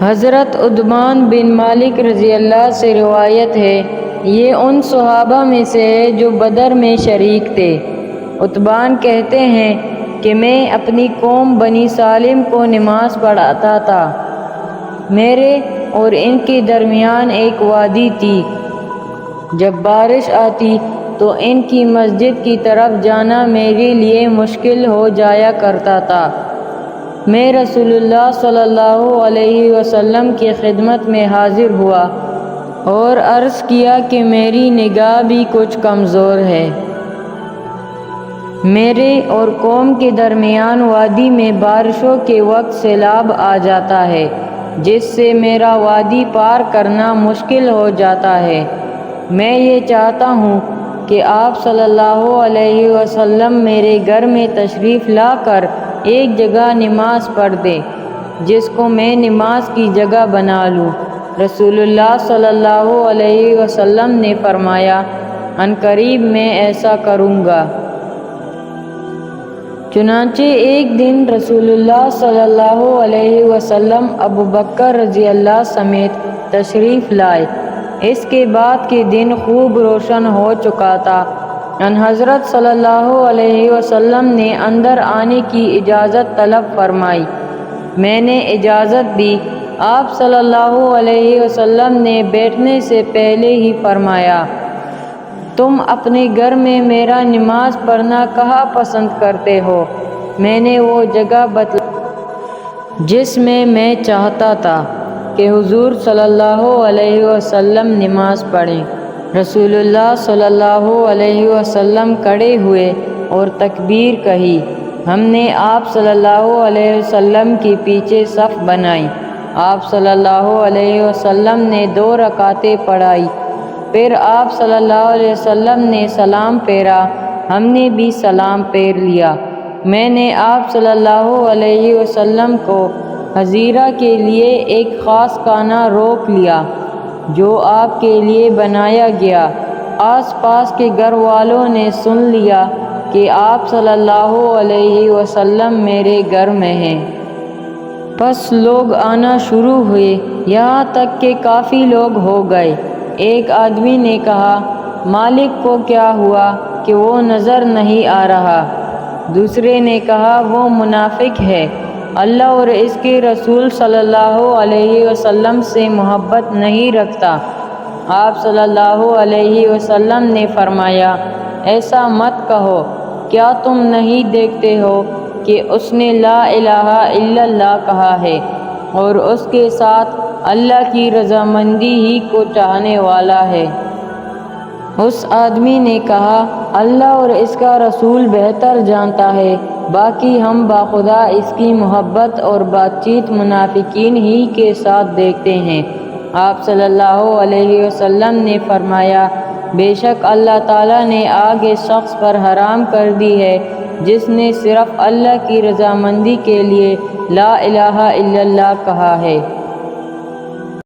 حضرت عتبان بن مالک رضی اللہ سے روایت ہے، یہ ان صحابہ میں سے ہے جو بدر میں شریک تھے۔ عتبان کہتے ہیں کہ میں اپنی قوم بنی سالم کو نماز پڑھاتا تھا۔ میرے اور ان کے درمیان ایک وادی تھی۔ جب بارش آتی تو ان کی مسجد کی طرف جانا میرے لیے مشکل ہو جایا کرتا تھا۔ میں رسول اللہ صلی اللہ علیہ وسلم کی خدمت میں حاضر ہوا اور عرض کیا کہ میری نگاہ بھی کچھ کمزور ہے۔ میرے اور قوم کے درمیان وادی میں بارشوں کے وقت سیلاب آ جاتا ہے، جس سے میرا وادی پار کرنا مشکل ہو جاتا ہے۔ میں یہ چاہتا ہوں کہ آپ صلی اللہ علیہ وسلم میرے گھر میں تشریف لا کر ایک جگہ نماز پڑھ دیں جس کو میں نماز کی جگہ بنا لوں۔ رسول اللہ صلی اللہ علیہ وسلم نے فرمایا، عنقریب میں ایسا کروں گا۔ چنانچہ ایک دن رسول اللہ صلی اللہ علیہ وسلم ابوبکر رضی اللہ سمیت تشریف لائے۔ اس کے بعد کے دن خوب روشن ہو چکا تھا۔ ان حضرت صلی اللہ علیہ وسلم نے اندر آنے کی اجازت طلب فرمائی۔ میں نے اجازت دی۔ آپ صلی اللہ علیہ وسلم نے بیٹھنے سے پہلے ہی فرمایا، تم اپنے گھر میں میرا نماز پڑھنا کہاں پسند کرتے ہو؟ میں نے وہ جگہ بتلائی جس میں چاہتا تھا کہ حضور صلی اللہ علیہ وسلم نماز پڑھیں۔ رسول اللہ صلی اللہ علیہ وسلم کھڑے ہوئے اور تکبیر کہی۔ ہم نے آپ صلی اللہ علیہ وسلم کے پیچھے صف بنائی۔ آپ صلی اللہ علیہ وسلم نے 2 رکعتیں پڑھائی۔ پھر آپ صلی اللہ علیہ وسلم نے سلام پھیرا۔ ہم نے بھی سلام پھیر لیا۔ میں نے آپ صلی اللہ علیہ وسلم کو حضیرہ کے لیے ایک خاص کھانا روک لیا جو آپ کے لیے بنایا گیا۔ آس پاس کے گھر والوں نے سن لیا کہ آپ صلی اللہ علیہ وسلم میرے گھر میں ہیں۔ پس لوگ آنا شروع ہوئے، یہاں تک کہ کافی لوگ ہو گئے۔ ایک آدمی نے کہا، مالک کو کیا ہوا کہ وہ نظر نہیں آ رہا؟ دوسرے نے کہا، وہ منافق ہے، اللہ اور اس کے رسول صلی اللہ علیہ وسلم سے محبت نہیں رکھتا۔ آپ صلی اللہ علیہ وسلم نے فرمایا، ایسا مت کہو، کیا تم نہیں دیکھتے ہو کہ اس نے لا الہ الا اللہ کہا ہے اور اس کے ساتھ اللہ کی رضامندی ہی کو چاہنے والا ہے؟ اس آدمی نے کہا، اللہ اور اس کا رسول بہتر جانتا ہے، باقی ہم بخدا اس کی محبت اور بات چیت منافقین ہی کے ساتھ دیکھتے ہیں۔ آپ صلی اللہ علیہ وسلم نے فرمایا، بے شک اللہ تعالیٰ نے آگ اس شخص پر حرام کر دی ہے جس نے صرف اللہ کی رضامندی کے لیے لا الہ الا اللہ کہا ہے۔